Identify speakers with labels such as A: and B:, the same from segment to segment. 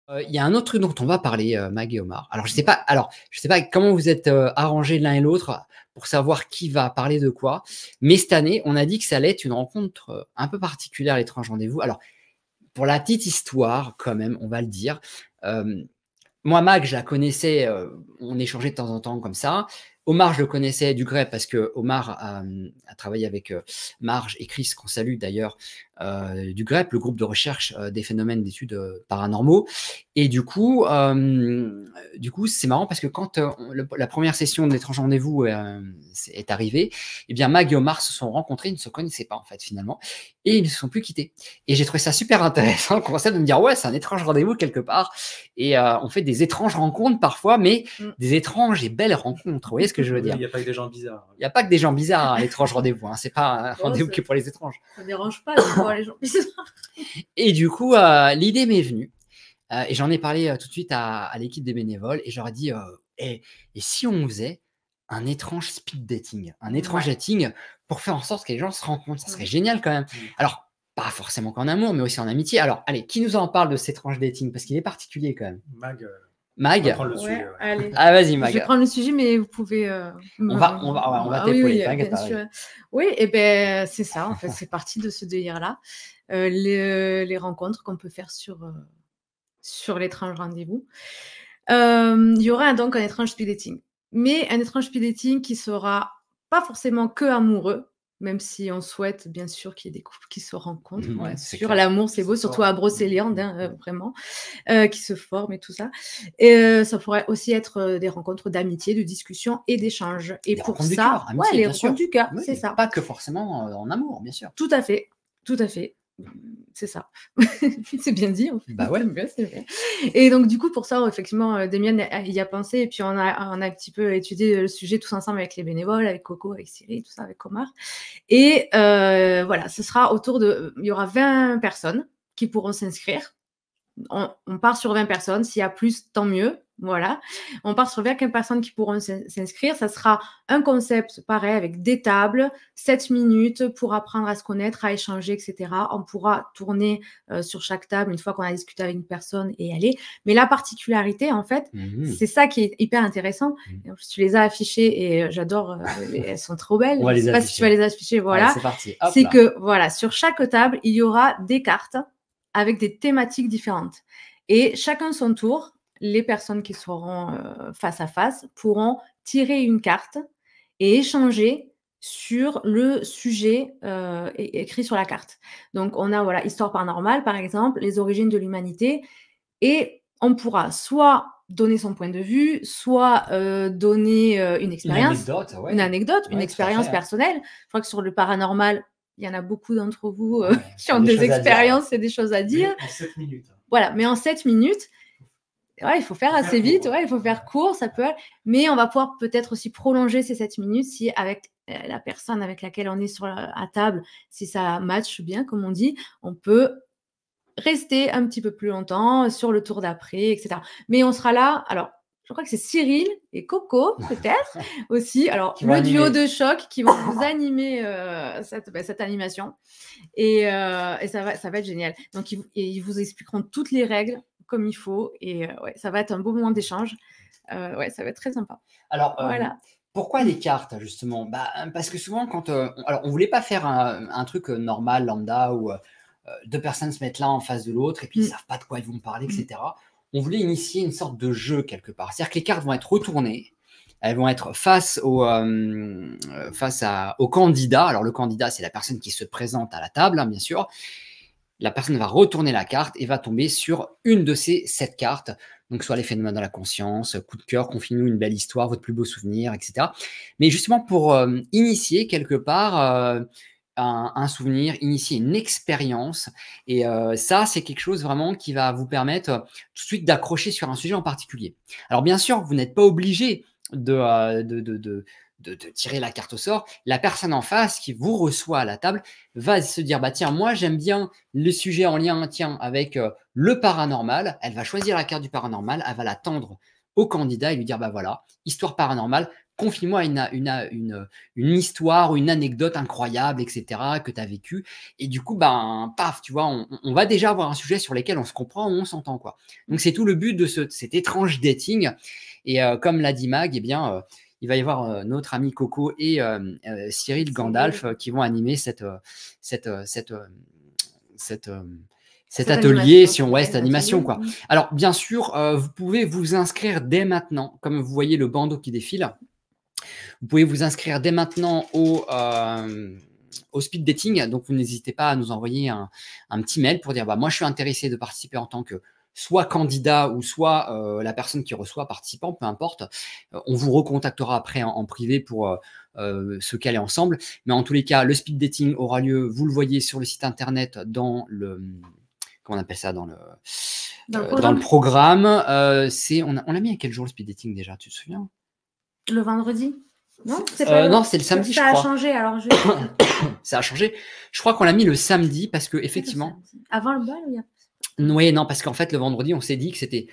A: Il y a un autre truc dont on va parler, Mag et Omar. Je sais pas comment vous êtes, arrangés l'un et l'autre pour savoir qui va parler de quoi, mais cette année, on a dit que ça allait être une rencontre, un peu particulière, l'étrange rendez-vous. Alors, pour la petite histoire quand même, on va le dire, hem, moi, Mag, je la connaissais, on échangeait de temps en temps comme ça. Omar, je le connaissais du gré parce qu'Omar a travaillé avec, Marge et Chris, qu'on salue d'ailleurs, du GREP, le groupe de recherche, des phénomènes d'études, paranormaux. Et du coup, c'est marrant parce que quand, la première session de l'étrange rendez-vous, est arrivée, eh bien Mag et Omar se sont rencontrés, ils ne se connaissaient pas en fait finalement, et ils ne se sont plus quittés. Et j'ai trouvé ça super intéressant, le concept de me dire: «Ouais, c'est un étrange rendez-vous quelque part», et on fait des étranges rencontres parfois, mais des étranges et belles rencontres. Vous voyez ce que je veux dire?
B: Il n'y a pas que des gens bizarres.
A: Il n'y a pas que des gens bizarres à l'étrange rendez-vous, hein. C'est pas un rendez-vous que pour les étranges.
C: Ça dérange pas de voir les gens bizarres.
A: Et du coup, l'idée m'est venue, et j'en ai parlé tout de suite à l'équipe des bénévoles, et je leur ai dit: et si on faisait un étrange speed dating, un étrange dating pour faire en sorte que les gens se rencontrent, ça serait génial quand même. Alors, pas forcément qu'en amour, mais aussi en amitié. Alors, allez, qui nous en parle de cet étrange dating? Parce qu'il est particulier quand même.
B: Mag.
A: Mag.
B: On va prendre le sujet.
C: Allez.
A: Ah, vas-y, Mag.
C: Je vais prendre le sujet, mais vous pouvez.
A: On va t'épauler, t'inquiète pas.
C: Oui, et ben c'est ça, en fait, c'est parti de ce délire-là. Les rencontres qu'on peut faire sur l'étrange rendez-vous. Il y aura donc un étrange speed dating. Mais un étrange speed dating qui sera pas forcément que amoureux, même si on souhaite bien sûr qu'il y ait des couples qui se rencontrent. Bien sûr, l'amour c'est beau, surtout à Brocéliande, vraiment, qui se forment et tout ça. Et ça pourrait aussi être des rencontres d'amitié, de discussion et d'échange. Et pour ça, les rencontres du cœur, c'est ça.
A: Pas que forcément en amour, bien sûr.
C: Tout à fait, tout à fait. C'est ça. C'est bien dit. En fait.
A: Bah ouais.
C: C'est bien. Et donc, du coup, pour ça, effectivement, Damien y a pensé. Et puis, on a un petit peu étudié le sujet tous ensemble avec les bénévoles, avec Coco, avec Cyril, tout ça, avec Omar. Et voilà, ce sera il y aura 20 personnes qui pourront s'inscrire. On part sur 20 personnes. S'il y a plus, tant mieux. Voilà. On part sur 20 personnes qui pourront s'inscrire. Ça sera un concept pareil avec des tables, 7 minutes pour apprendre à se connaître, à échanger, etc. On pourra tourner sur chaque table une fois qu'on a discuté avec une personne et y aller. Mais la particularité, en fait, c'est ça qui est hyper intéressant. Tu les as affichées et j'adore. Elles sont trop belles. Je ne sais pas si tu vas les afficher. Voilà.
A: Allez, c'est parti.
C: C'est que, voilà, sur chaque table, il y aura des cartes avec des thématiques différentes. Et chacun son tour, les personnes qui seront face à face pourront tirer une carte et échanger sur le sujet écrit sur la carte. Donc, on a histoire paranormale, par exemple, les origines de l'humanité, et on pourra soit donner son point de vue, soit donner une expérience, une expérience personnelle. Je crois que sur le paranormal, il y en a beaucoup d'entre vous qui ont des expériences et des choses à dire.
B: En 7 minutes.
C: Voilà, mais en 7 minutes, il faut faire assez vite, il faut faire court, ça peut. Mais on va pouvoir peut-être aussi prolonger ces 7 minutes si avec la personne avec laquelle on est à table, si ça matche bien, comme on dit, on peut rester un petit peu plus longtemps sur le tour d'après, etc. Mais on sera là, alors, je crois que c'est Cyril et Coco, peut-être, aussi. Alors, le duo de choc qui vont vous animer cette animation. Et ça va être génial. Donc, ils vous expliqueront toutes les règles comme il faut. Et ça va être un beau moment d'échange. Ça va être très sympa.
A: Alors, voilà. Pourquoi les cartes, justement? Parce que souvent, quand on ne voulait pas faire un truc normal, lambda, où deux personnes se mettent l'un en face de l'autre et puis ils ne savent pas de quoi ils vont parler, etc. On voulait initier une sorte de jeu quelque part. C'est-à-dire que les cartes vont être retournées. Elles vont être face au candidat. Alors, le candidat, c'est la personne qui se présente à la table, hein, bien sûr. La personne va retourner la carte et va tomber sur une de ces 7 cartes. Donc, soit les phénomènes de la conscience, coup de cœur, confiez-nous une belle histoire, votre plus beau souvenir, etc. Mais justement, pour initier quelque part un souvenir, initier une expérience. Et ça, c'est quelque chose vraiment qui va vous permettre tout de suite d'accrocher sur un sujet en particulier. Alors, bien sûr, vous n'êtes pas obligé de tirer la carte au sort. La personne en face qui vous reçoit à la table va se dire, tiens, moi j'aime bien le sujet en lien avec le paranormal. Elle va choisir la carte du paranormal, elle va la tendre au candidat et lui dire, voilà, histoire paranormale, confie-moi une histoire ou une anecdote incroyable, etc., que tu as vécu. Et du coup, ben, paf, tu vois, on va déjà avoir un sujet sur lequel on se comprend ou on s'entend, quoi. Donc, c'est tout le but de cet étrange dating. Et comme l'a dit Mag, eh bien, il va y avoir notre ami Coco et Cyril Gandalf qui vont animer cet atelier, si on voit cette animation, quoi. Alors, bien sûr, vous pouvez vous inscrire dès maintenant, comme vous voyez le bandeau qui défile. Vous pouvez vous inscrire dès maintenant au speed dating. Donc, vous n'hésitez pas à nous envoyer un petit mail pour dire, bah, moi, je suis intéressé de participer en tant que soit candidat ou soit la personne qui reçoit participant, peu importe. On vous recontactera après en privé pour se caler ensemble. Mais en tous les cas, le speed dating aura lieu, vous le voyez sur le site internet dans le... Comment on appelle ça dans le programme. On l'a mis à quel jour le speed dating déjà, tu te souviens?
C: Le vendredi?
A: Non, c'est le samedi, je crois.
C: Ça a changé, alors
A: ça a changé. Je crois qu'on l'a mis le samedi parce que effectivement.
C: Avant le bal ou il y a...
A: Oui, non, parce qu'en fait, le vendredi, on s'est dit que c'était.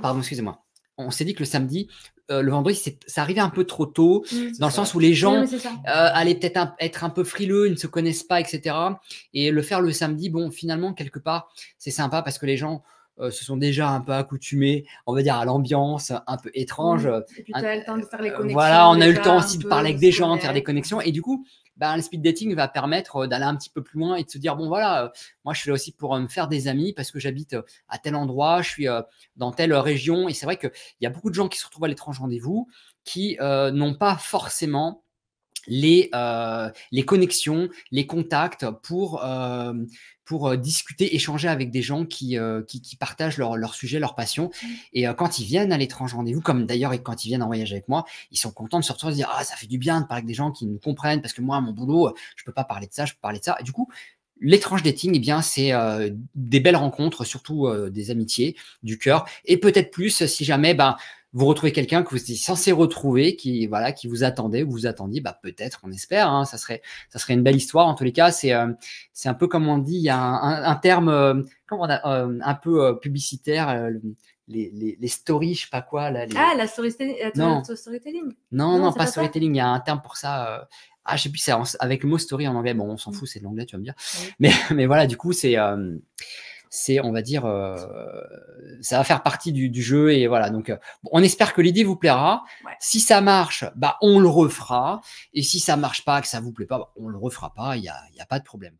A: Pardon, excusez-moi. On s'est dit que le samedi, le vendredi, ça arrivait un peu trop tôt, dans le sens où les gens allaient peut-être être un peu frileux, ils ne se connaissent pas, etc. Et le faire le samedi, bon, finalement, quelque part, c'est sympa parce que les gens se sont déjà un peu accoutumés, on va dire, à l'ambiance un peu étrange.
C: Et puis tu as eu le temps de faire les connexions.
A: Voilà, on a eu le temps aussi de parler avec des gens, de faire des connexions. Et du coup, ben, le speed dating va permettre d'aller un petit peu plus loin et de se dire, bon voilà, moi je suis là aussi pour me faire des amis parce que j'habite à tel endroit, je suis dans telle région. Et c'est vrai qu'il y a beaucoup de gens qui se retrouvent à l'étrange rendez-vous qui n'ont pas forcément les connexions, les contacts pour discuter, échanger avec des gens qui partagent leur sujet, leur passion. Et quand ils viennent à l'étrange rendez-vous, comme d'ailleurs quand ils viennent en voyage avec moi, ils sont contents de se retrouver et de dire « Ah, ça fait du bien de parler avec des gens qui nous comprennent parce que moi, à mon boulot, je peux pas parler de ça, je peux parler de ça. » Et du coup, l'étrange dating, eh bien, c'est des belles rencontres, surtout des amitiés, du cœur. Et peut-être plus si jamais vous retrouvez quelqu'un que vous étiez censé retrouver, qui vous attendait, ou vous attendiez, peut-être, on espère, hein, ça serait une belle histoire. En tous les cas, c'est un peu comme on dit, il y a un terme un peu publicitaire, les stories, je sais pas quoi. Là,
C: Ah, la storytelling.
A: Non, pas storytelling, il y a un terme pour ça. Je sais plus, c'est avec le mot story en anglais. Bon, on s'en fout, c'est de l'anglais, tu vas me dire. Oui. Mais voilà, du coup, c'est on va dire, ça va faire partie du jeu. Et voilà, donc on espère que l'idée vous plaira. Ouais. Si ça marche, on le refera. Et si ça marche pas, que ça vous plaît pas, on le refera pas. Il y a pas de problème.